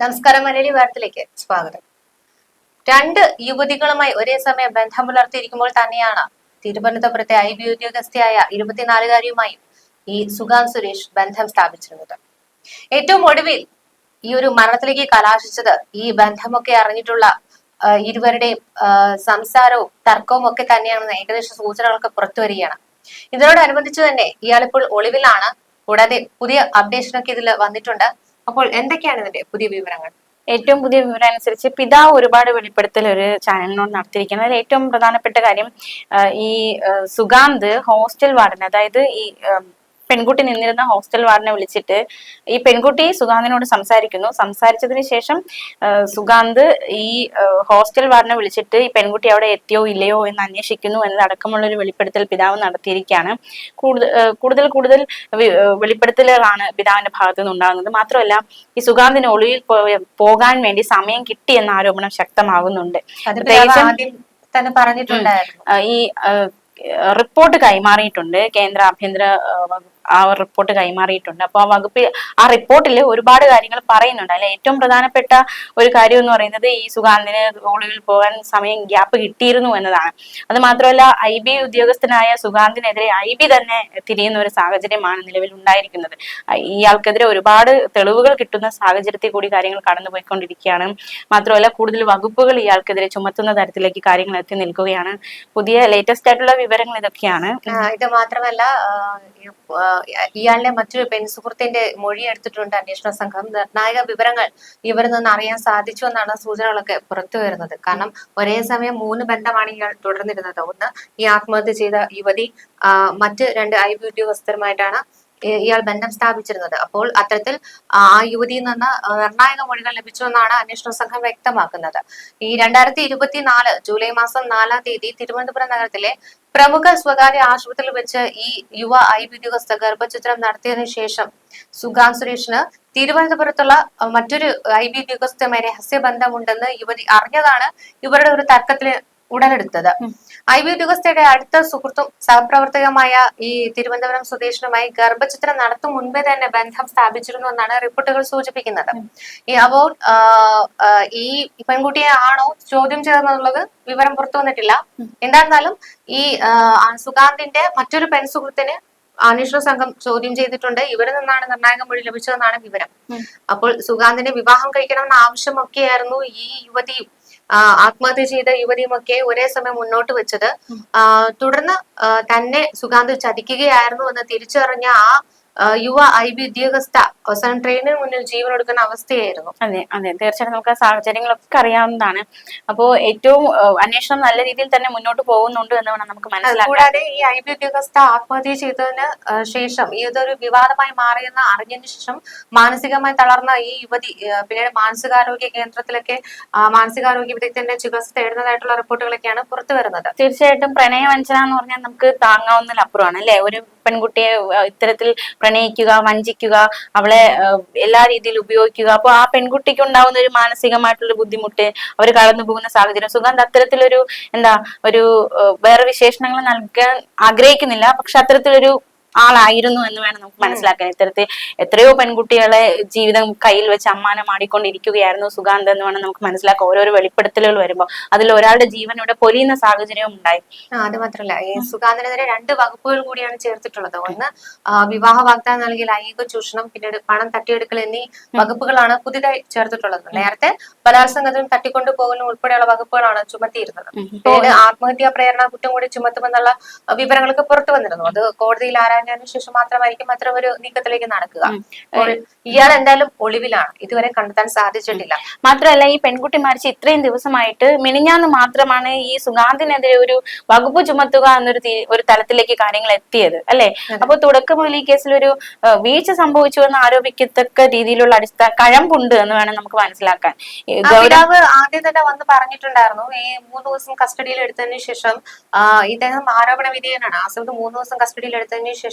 നമസ്കാരം. മലയാളി വാർത്തയിലേക്ക് സ്വാഗതം. രണ്ട് യുവതികളുമായി ഒരേ സമയം ബന്ധം പുലർത്തിയിരിക്കുമ്പോൾ തന്നെയാണ് തിരുവനന്തപുരത്തെ IB ഉദ്യോഗസ്ഥയായ 24-കാരിയുമായും ഈ സുഗാന്ത് സുരേഷ് ബന്ധം സ്ഥാപിച്ചിരുന്നത്. ഏറ്റവും ഒടുവിൽ ഈ ഒരു മരണത്തിലേക്ക് കലാശിച്ചത് ഈ ബന്ധമൊക്കെ അറിഞ്ഞിട്ടുള്ള ഇരുവരുടെയും സംസാരവും തർക്കവും ഒക്കെ തന്നെയാണെന്ന് ഏകദേശ സൂചനകളൊക്കെ പുറത്തു വരികയാണ്. ഇതിനോടനുബന്ധിച്ച് തന്നെ ഇയാളിപ്പോൾ ഒളിവിലാണ്. കൂടാതെ പുതിയ അപ്ഡേഷനൊക്കെ ഇതിൽ വന്നിട്ടുണ്ട്. അപ്പോൾ എന്തൊക്കെയാണ് ഇതിന്റെ പുതിയ വിവരങ്ങൾ? ഏറ്റവും പുതിയ വിവരം അനുസരിച്ച് പിതാവ് ഒരുപാട് വെളിപ്പെടുത്തൽ ഒരു ചാനലിനോട് നടത്തിയിരിക്കുന്നത്. അതിൽ ഏറ്റവും പ്രധാനപ്പെട്ട കാര്യം ഈ സുഗാന്ത് ഹോസ്റ്റൽ വാർഡൻ, അതായത് ഈ പെൺകുട്ടി നിന്നിരുന്ന ഹോസ്റ്റൽ വാർഡിനെ വിളിച്ചിട്ട് ഈ പെൺകുട്ടി സുഗാന്തിനോട് സംസാരിച്ചതിന് ശേഷം സുഗാന്ത് ഈ ഹോസ്റ്റൽ വാർഡിനെ വിളിച്ചിട്ട് ഈ പെൺകുട്ടി അവിടെ എത്തിയോ ഇല്ലയോ എന്ന് അന്വേഷിക്കുന്നു എന്നതടക്കമുള്ള ഒരു വെളിപ്പെടുത്തൽ പിതാവ് നടത്തിയിരിക്കുകയാണ്. കൂടുതൽ വെളിപ്പെടുത്തലുകളാണ് പിതാവിന്റെ ഭാഗത്തു നിന്ന് ഉണ്ടാകുന്നത്. മാത്രമല്ല, ഈ സുഗാന്തിന് ഒളിവിൽ പോകാൻ വേണ്ടി സമയം കിട്ടി എന്ന ആരോപണം ശക്തമാകുന്നുണ്ട്. തന്നെ പറഞ്ഞിട്ടുണ്ടായിരുന്നു. ഈ റിപ്പോർട്ട് കൈമാറിയിട്ടുണ്ട് കേന്ദ്ര ആഭ്യന്തര ആ റിപ്പോർട്ട് കൈമാറിയിട്ടുണ്ട്. അപ്പൊ ആ റിപ്പോർട്ടിൽ ഒരുപാട് കാര്യങ്ങൾ പറയുന്നുണ്ട്. അല്ലെ, ഏറ്റവും പ്രധാനപ്പെട്ട ഒരു കാര്യം എന്ന് പറയുന്നത് ഈ സുഗാന്തിന് ഒളിവിൽ പോകാൻ സമയം ഗ്യാപ്പ് കിട്ടിയിരുന്നു എന്നതാണ്. അത് മാത്രമല്ല, IB ഉദ്യോഗസ്ഥനായ സുഗാന്തിനെതിരെ IB തന്നെ തിരിയുന്ന ഒരു സാഹചര്യമാണ് നിലവിൽ ഉണ്ടായിരിക്കുന്നത്. ഇയാൾക്കെതിരെ ഒരുപാട് തെളിവുകൾ കിട്ടുന്ന സാഹചര്യത്തിൽ കൂടി കാര്യങ്ങൾ കടന്നുപോയിക്കൊണ്ടിരിക്കുകയാണ്. മാത്രമല്ല, കൂടുതൽ വകുപ്പുകൾ ഇയാൾക്കെതിരെ ചുമത്തുന്ന തരത്തിലേക്ക് കാര്യങ്ങൾ എത്തി നിൽക്കുകയാണ്. പുതിയ ലേറ്റസ്റ്റ് ആയിട്ടുള്ള വിവരങ്ങൾ ഇതൊക്കെയാണ്. ഇത് മാത്രമല്ല, ഇയാളുടെ മറ്റൊരു പെൺസുഹൃത്തിന്റെ മൊഴി എടുത്തിട്ടുണ്ട് അന്വേഷണ സംഘം. നിർണായക വിവരങ്ങൾ ഇവരിൽ നിന്ന് അറിയാൻ സാധിച്ചു എന്നാണ് സൂചനകളൊക്കെ പുറത്തു വരുന്നത്. കാരണം ഒരേ സമയം 3 ബന്ധമാണ് ഇയാൾ തുടർന്നിരുന്നത്. ഒന്ന്, ഈ ആത്മഹത്യ ചെയ്ത യുവതി, മറ്റ് 2 IB ഉദ്യോഗസ്ഥരുമായിട്ടാണ് ഇയാൾ ബന്ധം സ്ഥാപിച്ചിരുന്നത്. അപ്പോൾ അത്തരത്തിൽ ആ യുവതിയിൽ നിന്ന് നിർണായക മൊഴികൾ ലഭിച്ചുവെന്നാണ് അന്വേഷണ സംഘം വ്യക്തമാക്കുന്നത്. ഈ 2024 ജൂലൈ മാസം 4-ാം തീയതി തിരുവനന്തപുരം നഗരത്തിലെ പ്രമുഖ സ്വകാര്യ ആശുപത്രിയിൽ വെച്ച് ഈ യുവ IB ഉദ്യോഗസ്ഥ ഗർഭചിത്രം നടത്തിയതിനു ശേഷം സുഗാന്ത് സുരേഷിന് തിരുവനന്തപുരത്തുള്ള മറ്റൊരു IB ഉദ്യോഗസ്ഥയുമായി രഹസ്യബന്ധമുണ്ടെന്ന് യുവതി അറിഞ്ഞതാണ് ഇവരുടെ ഒരു തർക്കത്തിന് ഉടലെടുത്തത്. IB ഉദ്യോഗസ്ഥയുടെ അടുത്ത സുഹൃത്തും സഹപ്രവർത്തകമായ ഈ തിരുവനന്തപുരം സ്വദേശിനുമായി ഗർഭചിത്രം നടത്തും മുൻപേ തന്നെ ബന്ധം സ്ഥാപിച്ചിരുന്നു എന്നാണ് റിപ്പോർട്ടുകൾ സൂചിപ്പിക്കുന്നത്. അപ്പോൾ ഈ പെൺകുട്ടിയെ ആണോ ചോദ്യം ചെയ്തെന്നുള്ളത് വിവരം പുറത്തു വന്നിട്ടില്ല. എന്തായിരുന്നാലും ഈ സുഗാന്തിന്റെ മറ്റൊരു പെൺസുഹൃത്തിന് അന്വേഷണ സംഘം ചോദ്യം ചെയ്തിട്ടുണ്ട്. ഇവരിൽ നിന്നാണ് നിർണായക മൊഴി ലഭിച്ചതെന്നാണ് വിവരം. അപ്പോൾ സുഗാന്തിനെ വിവാഹം കഴിക്കണമെന്ന ആവശ്യമൊക്കെയായിരുന്നു ഈ യുവതിയും ആത്മഹത്യ ചെയ്ത യുവതിയുമൊക്കെ ഒരേ സമയം മുന്നോട്ട് വെച്ചത്. തുടർന്ന് തന്നെ സുഗാന്ത് ചതിക്കുകയായിരുന്നു എന്ന് തിരിച്ചറിഞ്ഞ യുവ IB ഉദ്യോഗസ്ഥ അവസാനം ട്രെയിനിന് മുന്നിൽ ജീവൻ എടുക്കുന്ന അവസ്ഥയായിരുന്നു. അതെ, തീർച്ചയായിട്ടും നമുക്ക് ആ സാഹചര്യങ്ങളൊക്കെ അറിയാവുന്നതാണ്. അപ്പോ ഏറ്റവും അന്വേഷണം നല്ല രീതിയിൽ തന്നെ മുന്നോട്ട് പോകുന്നുണ്ട് എന്ന് വേണം നമുക്ക് മനസ്സിലാക്കാം. കൂടാതെ ഈ IB ഉദ്യോഗസ്ഥ ആത്മഹത്യ ചെയ്തതിന് ശേഷം ഇതൊരു വിവാദമായി മാറിയെന്ന് അറിഞ്ഞതിന് ശേഷം മാനസികമായി തളർന്ന ഈ യുവതി പിന്നീട് മാനസികാരോഗ്യ കേന്ദ്രത്തിലൊക്കെ മാനസികാരോഗ്യ വിദഗ്ധന്റെ ചികിത്സ തേടുന്നതായിട്ടുള്ള റിപ്പോർട്ടുകളൊക്കെയാണ് പുറത്തു വരുന്നത്. തീർച്ചയായിട്ടും പ്രണയവഞ്ചന എന്ന് പറഞ്ഞാൽ നമുക്ക് താങ്ങാവുന്നതിലപ്പുറമാണ്, അല്ലെ? ഒരു പെൺകുട്ടിയെ ഇത്തരത്തിൽ പ്രണയിക്കുക, വഞ്ചിക്കുക, അവളെ എല്ലാ രീതിയിലും ഉപയോഗിക്കുക. അപ്പൊ ആ പെൺകുട്ടിക്ക് ഉണ്ടാവുന്ന ഒരു മാനസികമായിട്ടുള്ള ബുദ്ധിമുട്ട്, അവർ കടന്നു പോകുന്ന സാഹചര്യം, സുഗാന്ത് അത്തരത്തിലൊരു ഒരു വേറെ വിശേഷണങ്ങൾ നൽകാൻ ആഗ്രഹിക്കുന്നില്ല. പക്ഷെ അത്തരത്തിലൊരു ആളായിരുന്നു എന്ന് വേണം നമുക്ക് മനസ്സിലാക്കാൻ. ഇത്തരത്തിൽ എത്രയോ പെൺകുട്ടികളെ ജീവിതം കയ്യിൽ വെച്ച് അമ്മാനമാടിക്കൊണ്ടിരിക്കുകയായിരുന്നു സുഗാന്ത് എന്ന് വേണം നമുക്ക് മനസ്സിലാക്കാം. ഓരോരോ വെളിപ്പെടുത്തലുകൾ വരുമ്പോൾ അതിൽ ഒരാളുടെ ജീവൻ ഇവിടെ പൊലിയുന്ന സാഹചര്യവും ഉണ്ടായി. അത് മാത്രമല്ല, ഈ സുഗാന്തിനെതിരെ 2 വകുപ്പുകൾ കൂടിയാണ് ചേർത്തിട്ടുള്ളത്. ഒന്ന്, വിവാഹ വാഗ്ദാനം നൽകി ലൈംഗിക ചൂഷണം, പിന്നീട് പണം തട്ടിയെടുക്കൽ എന്നീ വകുപ്പുകളാണ് പുതിയതായി ചേർത്തിട്ടുള്ളത്. നേരത്തെ ബലാത്സംഗത്തിനും തട്ടിക്കൊണ്ടുപോകലും ഉൾപ്പെടെയുള്ള വകുപ്പുകളാണ് ചുമത്തിയിരുന്നത്. പിന്നീട് ആത്മഹത്യാ പ്രേരണ കുറ്റം കൂടി ചുമത്തുമെന്നുള്ള വിവരങ്ങളൊക്കെ പുറത്തു വന്നിരുന്നു. അത് കോടതിയിൽ ആരാഞ്ഞതിനു ശേഷം മാത്രമായിരിക്കും അത്തരം ഒരു നീക്കത്തിലേക്ക് നടക്കുക. ഇയാൾ എന്തായാലും ഒളിവിലാണ്, ഇതുവരെ കണ്ടെത്താൻ സാധിച്ചിട്ടില്ല. മാത്രമല്ല, ഈ പെൺകുട്ടി മരിച്ച് ഇത്രയും ദിവസമായിട്ട് മിനിഞ്ഞാന്ന് മാത്രമാണ് ഈ സുഗാന്തിനെതിരെ ഒരു വകുപ്പ് ചുമത്തുക ഒരു തലത്തിലേക്ക് കാര്യങ്ങൾ എത്തിയത്, അല്ലെ? അപ്പൊ തുടക്കം മുതൽ ഈ കേസിൽ ഒരു വീഴ്ച സംഭവിച്ചു എന്ന് ആരോപിക്കത്തക്ക രീതിയിലുള്ള കഴമ്പുണ്ട് എന്ന് വേണം നമുക്ക് മനസ്സിലാക്കാൻ. പിതാവ് ആദ്യം തന്നെ വന്ന് പറഞ്ഞിട്ടുണ്ടായിരുന്നു, ഈ 3 ദിവസം കസ്റ്റഡിയിൽ എടുത്തതിനു ശേഷം ഇദ്ദേഹം ആരോപണ വിധേയനാണ്. ആ സമയത്ത് 3 ദിവസം കസ്റ്റഡിയിൽ എടുത്തതിനു ശേഷം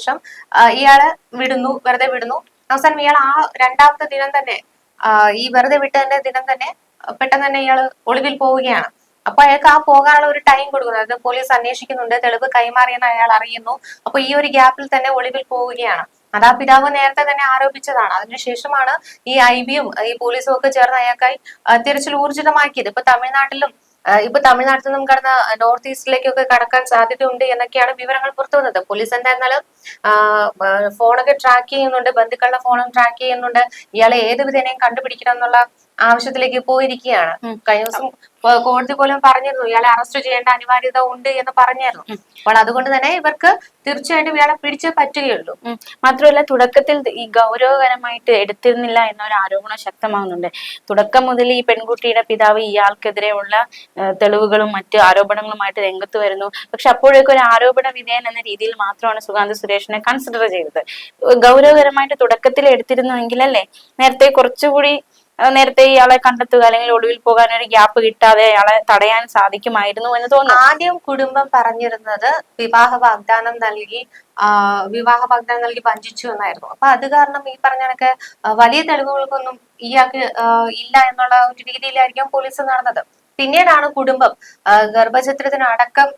ഇയാളെ വെറുതെ വിടുന്നു. അവസാനം ഇയാൾ ആ 2ാമത്തെ ദിനം തന്നെ, ഈ വെറുതെ വിട്ടതിന്റെ ദിനം തന്നെ പെട്ടെന്ന് തന്നെ ഇയാൾ ഒളിവിൽ പോവുകയാണ്. അപ്പൊ അയാൾക്ക് ആ പോകാനുള്ള ഒരു ടൈം കൊടുക്കുന്നത്, അത് പോലീസ് അന്വേഷിക്കുന്നുണ്ട്, തെളിവ് കൈമാറിയെന്ന് അയാൾ അറിയുന്നു. അപ്പൊ ഈ ഒരു ഗ്യാപ്പിൽ തന്നെ ഒളിവിൽ പോവുകയാണ്. അത് ആ പിതാവ് നേരത്തെ തന്നെ ആരോപിച്ചതാണ്. അതിനുശേഷമാണ് ഈ IB-യും ഈ പോലീസും ഒക്കെ ചേർന്ന് അയാൾക്കായി തിരച്ചിൽ ഊർജിതമാക്കിയത്. ഇപ്പൊ തമിഴ്നാട്ടിൽ നിന്നും കടന്ന നോർത്ത് ഈസ്റ്റിലേക്കൊക്കെ കടക്കാൻ സാധ്യതയുണ്ട് എന്നൊക്കെയാണ് വിവരങ്ങൾ പുറത്തു വന്നത്. പോലീസ് എന്തായിരുന്നാലും ഫോണൊക്കെ ട്രാക്ക് ചെയ്യുന്നുണ്ട്, ബന്ധുക്കളുടെ ഫോണും ട്രാക്ക് ചെയ്യുന്നുണ്ട്. ഇയാളെ ഏത് വിധേനയും കണ്ടുപിടിക്കണം എന്നുള്ള ആവശ്യത്തിലേക്ക് പോയിരിക്കുകയാണ്. കഴിഞ്ഞ ദിവസം കോടതി പോലും പറഞ്ഞിരുന്നു ഇയാളെ അറസ്റ്റ് ചെയ്യേണ്ട അനിവാര്യത ഉണ്ട് എന്ന് പറഞ്ഞായിരുന്നു. അപ്പോൾ അതുകൊണ്ട് തന്നെ ഇവർക്ക് തീർച്ചയായിട്ടും ഇയാളെ പിടിച്ചേ പറ്റുകയുള്ളൂ. മാത്രമല്ല തുടക്കത്തിൽ ഈ ഗൗരവകരമായിട്ട് എടുത്തിരുന്നില്ല എന്നൊരു ആരോപണം ശക്തമാകുന്നുണ്ട്. തുടക്കം മുതൽ ഈ പെൺകുട്ടിയുടെ പിതാവ് ഇയാൾക്കെതിരെയുള്ള തെളിവുകളും മറ്റ് ആരോപണങ്ങളുമായിട്ട് രംഗത്ത് വരുന്നു. പക്ഷെ അപ്പോഴേക്കും ഒരു ആരോപണ വിധേയൻ എന്ന രീതിയിൽ മാത്രമാണ് സുഗാന്ത് സുരേഷിനെ കൺസിഡർ ചെയ്തത്. ഗൗരവകരമായിട്ട് തുടക്കത്തിൽ എടുത്തിരുന്നുവെങ്കിൽ അല്ലേ നേരത്തെ ഇയാളെ കണ്ടെത്തുക അല്ലെങ്കിൽ ഒടുവിൽ പോകാൻ ഒരു ഗ്യാപ്പ് കിട്ടാതെ അയാളെ തടയാൻ സാധിക്കുമായിരുന്നു എന്ന് തോന്നുന്നു. ആദ്യം കുടുംബം പറഞ്ഞിരുന്നത് വിവാഹ വാഗ്ദാനം നൽകി വഞ്ചിച്ചു എന്നായിരുന്നു. അപ്പൊ അത് കാരണം ഈ പറഞ്ഞ കണക്ക് വലിയ തെളിവുകൾക്കൊന്നും ഇയാൾക്ക് ഇല്ല എന്നുള്ള ഒരു രീതിയിലായിരിക്കും പോലീസ് നടന്നത്. പിന്നീടാണ് കുടുംബം ഗർഭചിത്രത്തിനടക്കം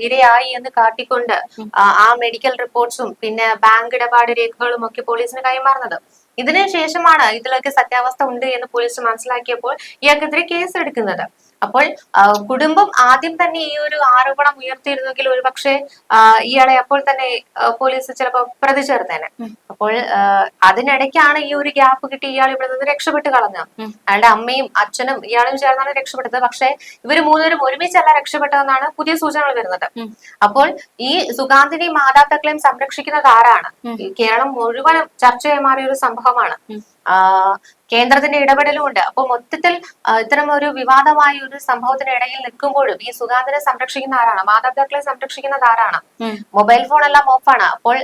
ഇരയായി എന്ന് കാട്ടിക്കൊണ്ട് ആ മെഡിക്കൽ റിപ്പോർട്ട്സും പിന്നെ ബാങ്ക് ഇടപാട് രേഖകളും ഒക്കെ പോലീസിന് കൈമാറുന്നത്. ഇതിനുശേഷമാണ് ഇതിലൊക്കെ സത്യാവസ്ഥ ഉണ്ട് എന്ന് പോലീസ് മനസ്സിലാക്കിയപ്പോൾ ഇയാൾക്കെതിരെ കേസ് എടുക്കുന്നത്. അപ്പോൾ കുടുംബം ആദ്യം തന്നെ ഈ ഒരു ആരോപണം ഉയർത്തിയിരുന്നെങ്കിൽ ഒരുപക്ഷെ ഇയാളെ അപ്പോൾ തന്നെ പോലീസ് ചിലപ്പോൾ പ്രതി ചേർത്തേനെ. അപ്പോൾ അതിനിടയ്ക്കാണ് ഈ ഒരു ഗ്യാപ്പ് കിട്ടി ഇയാൾ ഇവിടെ നിന്ന് രക്ഷപ്പെട്ട് കളഞ്ഞത്. അയാളുടെ അമ്മയും അച്ഛനും ഇയാളും ചേർന്നാണ് രക്ഷപ്പെട്ടത്. പക്ഷെ ഇവര് മൂന്നുപേരും ഒരുമിച്ചല്ല രക്ഷപ്പെട്ടതെന്നാണ് പുതിയ സൂചനകൾ വരുന്നത്. അപ്പോൾ ഈ സുഗാന്തിനെയും മാതാപിതാക്കളെയും സംരക്ഷിക്കുന്നത് ആരാണ്? കേരളം മുഴുവനും ചർച്ചയായി മാറിയ ഒരു സംഭവമാണ്. കേന്ദ്രത്തിന്റെ ഇടപെടലും ഉണ്ട്. അപ്പൊ മൊത്തത്തിൽ ഇത്തരം ഒരു വിവാദമായ ഒരു സംഭവത്തിനിടയിൽ നിൽക്കുമ്പോഴും ഈ സുഗാന്തിനെ സംരക്ഷിക്കുന്ന ആരാണ്? മാതാപിതാക്കളെ സംരക്ഷിക്കുന്നത് ആരാണ്? മൊബൈൽ ഫോൺ എല്ലാം ഓഫാണ്. അപ്പോൾ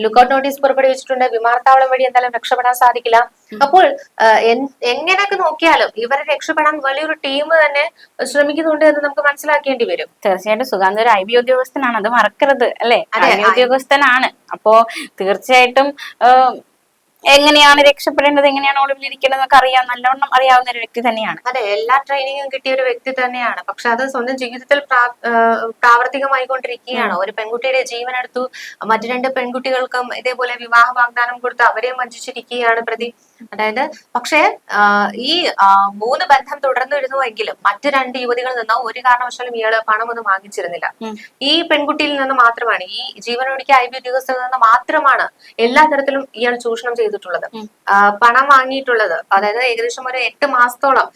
ലുക്കൌട്ട് നോട്ടീസ് പുറപ്പെടുവിച്ചിട്ടുണ്ട്. വിമാനത്താവളം വഴി എന്തായാലും രക്ഷപ്പെടാൻ സാധിക്കില്ല. അപ്പോൾ എങ്ങനെയൊക്കെ നോക്കിയാലും ഇവരെ രക്ഷപ്പെടാൻ വലിയൊരു ടീം തന്നെ ശ്രമിക്കുന്നുണ്ട് എന്ന് നമുക്ക് മനസ്സിലാക്കേണ്ടി വരും. തീർച്ചയായിട്ടും സുഗാന്ത് ഒരു IB ഉദ്യോഗസ്ഥനാണ്, അത് മറക്കരുത് അല്ലെ? IB ഉദ്യോഗസ്ഥനാണ്. അപ്പോ തീർച്ചയായിട്ടും എങ്ങനെയാണ് രക്ഷപ്പെടേണ്ടത്, എങ്ങനെയാണ് ഒളിവിലിരിക്കേണ്ടത് എന്നൊക്കെ നല്ലവണ്ണം അറിയാവുന്ന ഒരു വ്യക്തി തന്നെയാണ്. അതെ, എല്ലാ ട്രെയിനിങ്ങും കിട്ടിയ ഒരു വ്യക്തി തന്നെയാണ്. പക്ഷെ അത് സ്വന്തം ജീവിതത്തിൽ പ്രാവർത്തികമായിക്കൊണ്ടിരിക്കുകയാണ്. ഒരു പെൺകുട്ടിയുടെ ജീവൻ എടുത്തു, മറ്റു 2 പെൺകുട്ടികൾക്കും ഇതേപോലെ വിവാഹ വാഗ്ദാനം കൊടുത്ത് അവരെയും വഞ്ചിച്ചിരിക്കുകയാണ് പ്രതി. അതായത് പക്ഷേ ഈ 3 ബന്ധം തുടർന്നിരുന്നുവെങ്കിലും മറ്റു 2 യുവതികളിൽ നിന്ന് ഒരു കാരണവശാലും ഇയാള് പണമൊന്നും വാങ്ങിച്ചിരുന്നില്ല. ഈ പെൺകുട്ടിയിൽ നിന്ന് മാത്രമാണ്, ഈ ജീവനൊടുക്കിയ IB ഉദ്യോഗസ്ഥരിൽ നിന്ന് മാത്രമാണ് എല്ലാ തരത്തിലും ഇയാൾ ചൂഷണം ചെയ്തിട്ടുള്ളത്, പണം വാങ്ങിയിട്ടുള്ളത്. അതായത് ഏകദേശം ഒരു 8 മാസത്തോളം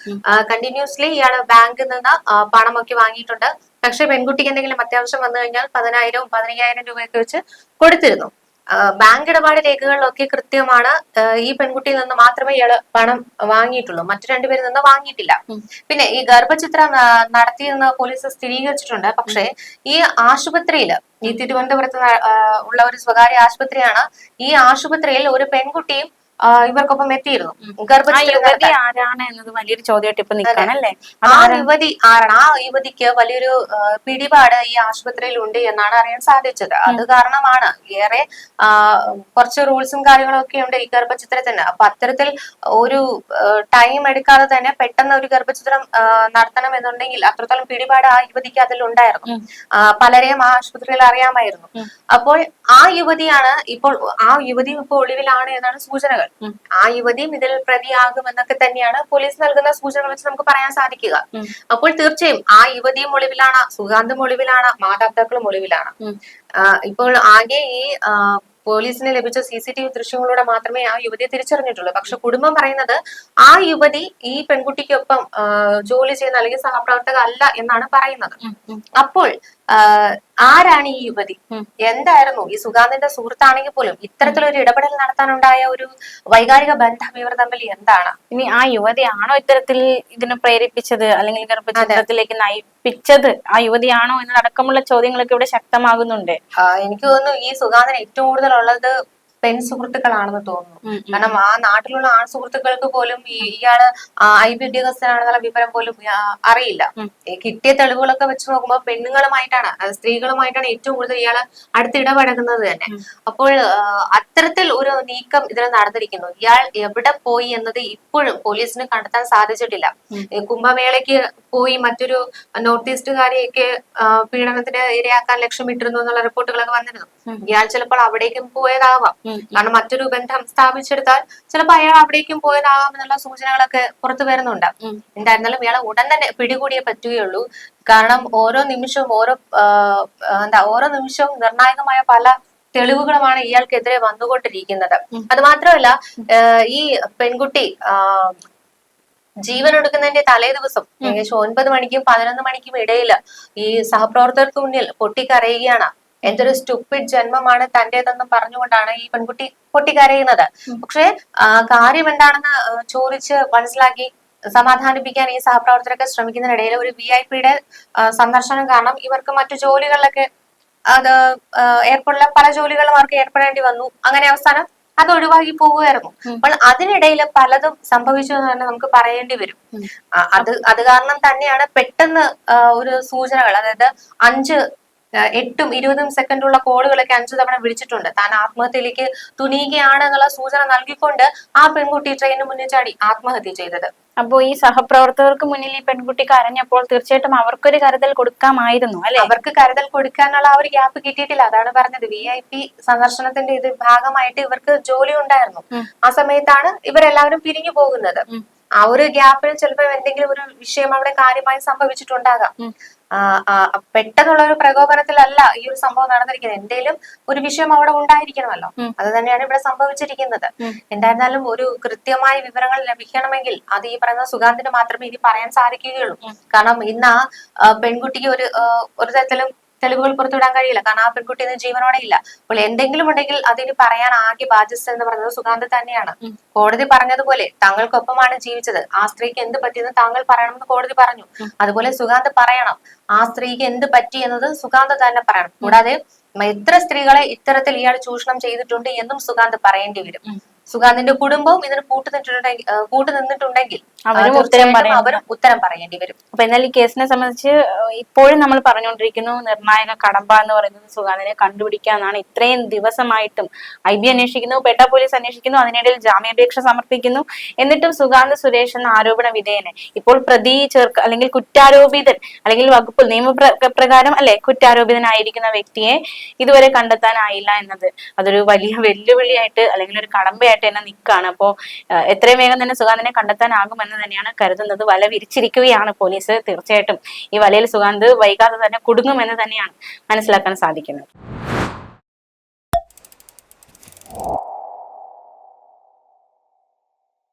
കണ്ടിന്യൂസ്ലി ഇയാൾ ബാങ്കിൽ നിന്ന് പണമൊക്കെ വാങ്ങിയിട്ടുണ്ട്. പക്ഷെ പെൺകുട്ടിക്ക് എന്തെങ്കിലും അത്യാവശ്യം വന്നു കഴിഞ്ഞാൽ 10,000 15,000 രൂപയൊക്കെ വെച്ച് കൊടുത്തിരുന്നു. ബാങ്ക് ഇടപാട് രേഖകളിലൊക്കെ കൃത്യമാണ് ഈ പെൺകുട്ടിയിൽ നിന്ന് മാത്രമേ ഇയാള് പണം വാങ്ങിയിട്ടുള്ളൂ, മറ്റു 2 പേരിൽ നിന്ന് വാങ്ങിയിട്ടില്ല. പിന്നെ ഈ ഗർഭചിത്രം നടത്തിയെന്ന് പോലീസ് സ്ഥിരീകരിച്ചിട്ടുണ്ട്. പക്ഷെ ഈ ആശുപത്രിയില്, ഈ തിരുവനന്തപുരത്ത് ഉള്ള ഒരു സ്വകാര്യ ആശുപത്രിയാണ്, ഈ ആശുപത്രിയിൽ ഒരു പെൺകുട്ടിയും ഇവർക്കൊപ്പം എത്തിയിരുന്നു. യുവതി ആരാണ് എന്നത് വലിയൊരു ചോദ്യമായിട്ട് ഇപ്പൊ നിൽക്കാനല്ലേ? ആ യുവതി ആരാണ്? ആ യുവതിക്ക് വലിയൊരു പിടിപാട് ഈ ആശുപത്രിയിൽ ഉണ്ട് എന്നാണ് അറിയാൻ സാധിച്ചത്. അത് കാരണമാണ് ഏറെ കുറച്ച് റൂൾസും കാര്യങ്ങളും ഒക്കെ ഉണ്ട് ഈ ഗർഭചിത്രത്തിന്. അപ്പൊ അത്തരത്തിൽ ഒരു ടൈം എടുക്കാതെ തന്നെ പെട്ടെന്ന് ഒരു ഗർഭചിത്രം നടത്തണം എന്നുണ്ടെങ്കിൽ അത്രത്തോളം പിടിപാട് ആ യുവതിക്ക് അതിലുണ്ടായിരുന്നു. പലരെയും ആ ആശുപത്രിയിൽ അറിയാമായിരുന്നു. അപ്പോൾ ആ യുവതിയാണ് ഇപ്പോൾ ഒളിവിലാണ് എന്നാണ് സൂചനകൾ. ആ യുവതിയും ഇതിൽ പ്രതിയാകും എന്നൊക്കെ തന്നെയാണ് പോലീസ് നൽകുന്ന സൂചനകൾ വെച്ച് നമുക്ക് പറയാൻ സാധിക്കുക. അപ്പോൾ തീർച്ചയായും ആ യുവതിയും ഒളിവിലാണ്, സുഗാന്തും ഒളിവിലാണ്, മാതാപിതാക്കളും ഒളിവിലാണ്. ഇപ്പോൾ ആകെ ഈ പോലീസിന് ലഭിച്ച CCTV ദൃശ്യങ്ങളിലൂടെ മാത്രമേ ആ യുവതിയെ തിരിച്ചറിഞ്ഞിട്ടുള്ളൂ. പക്ഷെ കുടുംബം പറയുന്നത് ആ യുവതി ഈ പെൺകുട്ടിക്കൊപ്പം ജോലി ചെയ്യുന്ന അല്ലെങ്കിൽ സഹപ്രവർത്തക അല്ല എന്നാണ് പറയുന്നത്. അപ്പോൾ ആരാണ് ഈ യുവതി? എന്തായിരുന്നു ഈ സുഗാന്തിന്റെ സുഹൃത്താണെങ്കിൽ പോലും ഇത്തരത്തിലൊരു ഇടപെടൽ നടത്താനുണ്ടായ ഒരു വൈകാരിക ബന്ധം ഇവർ തമ്മിൽ എന്താണ്? ഇനി ആ യുവതിയാണോ ഇത്തരത്തിൽ ഇതിനെ പ്രേരിപ്പിച്ചത് അല്ലെങ്കിൽ ഗർഭചിത്രത്തിലേക്ക് നയിപ്പിച്ചത് ആ യുവതിയാണോ എന്നതടക്കമുള്ള ചോദ്യങ്ങളൊക്കെ ഇവിടെ ശക്തമാകുന്നുണ്ട്. എനിക്ക് തോന്നുന്നു ഈ സുഗാന്തിന് ഏറ്റവും കൂടുതൽ ഉള്ളത് പെൺ സുഹൃത്തുക്കളാണെന്ന് തോന്നുന്നു. കാരണം ആ നാട്ടിലുള്ള ആൺ സുഹൃത്തുക്കൾക്ക് പോലും ഇയാള് IB ഉദ്യോഗസ്ഥനാണെന്നുള്ള വിവരം പോലും അറിയില്ല. കിട്ടിയ തെളിവുകളൊക്കെ വെച്ച് നോക്കുമ്പോൾ പെണ്ണുങ്ങളുമായിട്ടാണ്, സ്ത്രീകളുമായിട്ടാണ് ഏറ്റവും കൂടുതൽ ഇയാള് അടുത്തിടപഴകുന്നത് തന്നെ. അപ്പോൾ അത്തരത്തിൽ ഒരു നീക്കം ഇതിൽ നടന്നിരിക്കുന്നു. ഇയാൾ എവിടെ പോയി എന്നത് ഇപ്പോഴും പോലീസിന് കണ്ടെത്താൻ സാധിച്ചിട്ടില്ല. കുംഭമേളയ്ക്ക് പോയി മറ്റൊരു നോർത്ത് ഈസ്റ്റുകാരെയൊക്കെ പീഡനത്തിന് ഇരയാക്കാൻ ലക്ഷ്യമിട്ടിരുന്നു എന്നുള്ള റിപ്പോർട്ടുകളൊക്കെ വന്നിരുന്നു. ഇയാൾ ചിലപ്പോൾ അവിടേക്കും പോയതാവാം. കാരണം മറ്റൊരു ബന്ധം സ്ഥാപിച്ചെടുത്താൽ ചിലപ്പോൾ അയാൾ അവിടേക്കും പോയതാകാം എന്നുള്ള സൂചനകളൊക്കെ പുറത്തു വരുന്നുണ്ട്. എന്തായിരുന്നാലും ഇയാളെ ഉടൻ തന്നെ പിടികൂടിയേ പറ്റുകയുള്ളൂ. കാരണം ഓരോ നിമിഷവും ഓരോ നിമിഷവും നിർണായകമായ പല തെളിവുകളുമാണ് ഇയാൾക്കെതിരെ വന്നുകൊണ്ടിരിക്കുന്നത്. അത് മാത്രമല്ല, ഈ പെൺകുട്ടി ജീവൻ ഒടുക്കുന്നതിന്റെ തലേ ദിവസം ഏകദേശം 9 മണിക്കും 11 മണിക്കും ഇടയിൽ ഈ സഹപ്രവർത്തകർക്ക് മുന്നിൽ പൊട്ടിക്കരയുകയാണ്. എന്തൊരു സ്റ്റുപ്പിഡ് ജന്മമാണ് തന്റേതെന്ന് പറഞ്ഞുകൊണ്ടാണ് ഈ പെൺകുട്ടി പൊട്ടിക്കരയുന്നത്. പക്ഷെ കാര്യം എന്താണെന്ന് ചോദിച്ച് മനസ്സിലാക്കി സമാധാനിപ്പിക്കാൻ ഈ സഹപ്രവർത്തകരൊക്കെ ശ്രമിക്കുന്നതിനിടയിൽ ഒരു VIP-യുടെ സന്ദർശനം കാരണം ഇവർക്ക് മറ്റു ജോലികളിലൊക്കെ പല ജോലികളും അവർക്ക് ഏർപ്പെടേണ്ടി വന്നു. അങ്ങനെ അവസാനം അത് ഒഴിവാക്കി പോവുകയായിരുന്നു. അപ്പോൾ അതിനിടയിൽ പലതും സംഭവിച്ചു എന്ന് തന്നെ നമുക്ക് പറയേണ്ടി വരും. അത് കാരണം തന്നെയാണ് പെട്ടെന്ന് ഒരു സൂചനകൾ, അതായത് 5, 8, 20 സെക്കൻഡുള്ള കോളുകളൊക്കെ 5 തവണ വിളിച്ചിട്ടുണ്ട്. താൻ ആത്മഹത്യയിലേക്ക് തുനിയുകയാണ് എന്നുള്ള സൂചന നൽകിക്കൊണ്ട് ആ പെൺകുട്ടി ട്രെയിനിന് മുന്നിൽ ചാടി ആത്മഹത്യ ചെയ്തത്. അപ്പോ ഈ സഹപ്രവർത്തകർക്ക് മുന്നിൽ ഈ പെൺകുട്ടി കരഞ്ഞപ്പോൾ തീർച്ചയായിട്ടും അവർക്കൊരു കരുതൽ കൊടുക്കാമായിരുന്നു അല്ലെ? അവർക്ക് കരുതൽ കൊടുക്കാനുള്ള ആ ഒരു ഗ്യാപ്പ് കിട്ടിയിട്ടില്ല. അതാണ് പറഞ്ഞത്, VIP സന്ദർശനത്തിന്റെ ഇത് ഭാഗമായിട്ട് ഇവർക്ക് ജോലി ഉണ്ടായിരുന്നു. ആ സമയത്താണ് ഇവരെല്ലാവരും പിരിഞ്ഞു പോകുന്നത്. ആ ഒരു ഗ്യാപ്പിൽ ചിലപ്പോൾ എന്തെങ്കിലും ഒരു വിഷയം അവിടെ കാര്യമായി സംഭവിച്ചിട്ടുണ്ടാകാം. പെട്ടെന്നുള്ള ഒരു പ്രകോപനത്തിലല്ല ഈ ഒരു സംഭവം നടന്നിരിക്കുന്നത്. എന്തെങ്കിലും ഒരു വിഷയം അവിടെ ഉണ്ടായിരിക്കണമല്ലോ. അത് തന്നെയാണ് ഇവിടെ സംഭവിച്ചിരിക്കുന്നത്. എന്തായിരുന്നാലും ഒരു കൃത്യമായ വിവരങ്ങൾ ലഭിക്കണമെങ്കിൽ അത് ഈ പറയുന്ന സുഗാന്തിന് മാത്രമേ ഇനി പറയാൻ സാധിക്കുകയുള്ളൂ. കാരണം ഇന്ന് ആ പെൺകുട്ടിക്ക് ഒരു തരത്തിലും തെളിവുകൾ പുറത്തുവിടാൻ കഴിയില്ല. കാരണം ആ പെൺകുട്ടി ഇന്ന് ജീവനോടെ ഇല്ല. അപ്പോൾ എന്തെങ്കിലും ഉണ്ടെങ്കിൽ അതിന് പറയാൻ ആകെ ബാധ്യസ്ഥ എന്ന് പറയുന്നത് സുഗാന്ത് തന്നെയാണ്. കോടതി പറഞ്ഞതുപോലെ താങ്കൾക്കൊപ്പമാണ് ജീവിച്ചത്, ആ സ്ത്രീക്ക് എന്ത് പറ്റിയെന്ന് താങ്കൾ പറയണമെന്ന് കോടതി പറഞ്ഞു. അതുപോലെ സുഗാന്ത് പറയണം, ആ സ്ത്രീക്ക് എന്ത് പറ്റി എന്നത് സുഗാന്ത് തന്നെ പറയണം. കൂടാതെ എത്ര സ്ത്രീകളെ ഇത്തരത്തിൽ ഇയാൾ ചൂഷണം ചെയ്തിട്ടുണ്ട് എന്നും സുഗാന്ത് പറയേണ്ടി വരും. സുഗാന്തിന്റെ കുടുംബവും ഇതിന് കൂട്ടുനിന്നിട്ടുണ്ടെങ്കിൽ അവരും ഉത്തരം പറയേണ്ടി വരും. അപ്പൊ എന്നാൽ ഈ കേസിനെ സംബന്ധിച്ച് ഇപ്പോഴും നമ്മൾ പറഞ്ഞുകൊണ്ടിരിക്കുന്നു, നിർണായക കടമ്പ എന്ന് പറയുന്നത് സുഗാന്തിനെ കണ്ടുപിടിക്കാന്നാണ്. ഇത്രയും ദിവസമായിട്ടും IB അന്വേഷിക്കുന്നു, പേട്ട പോലീസ് അന്വേഷിക്കുന്നു, അതിനിടയിൽ ജാമ്യാപേക്ഷ സമർപ്പിക്കുന്നു. എന്നിട്ടും സുഗാന്ത് സുരേഷ് എന്ന ആരോപണ വിധേയനെ ഇപ്പോൾ പ്രതി അല്ലെങ്കിൽ കുറ്റാരോപിതൻ അല്ലെങ്കിൽ വകുപ്പ് നിയമപ്രകാരം അല്ലെ കുറ്റാരോപിതനായിരിക്കുന്ന വ്യക്തിയെ ഇതുവരെ കണ്ടെത്താനായില്ല എന്നത് അതൊരു വലിയ വെല്ലുവിളിയായിട്ട് അല്ലെങ്കിൽ ഒരു കടമ്പയായിട്ട് തന്നെ നിൽക്കുകയാണ്. അപ്പോ എത്രയും വേഗം തന്നെ സുഗാന്തിനെ കണ്ടെത്താനാകുമെന്ന് തന്നെയാണ് കരുതുന്നത്. വല വിരിച്ചിരിക്കുകയാണ് പോലീസ്. തീർച്ചയായിട്ടും ഈ വലയിൽ സുഗാന്ത് വൈകാതെ തന്നെ കുടുങ്ങുമെന്ന് തന്നെയാണ് മനസ്സിലാക്കാൻ സാധിക്കുന്നത്.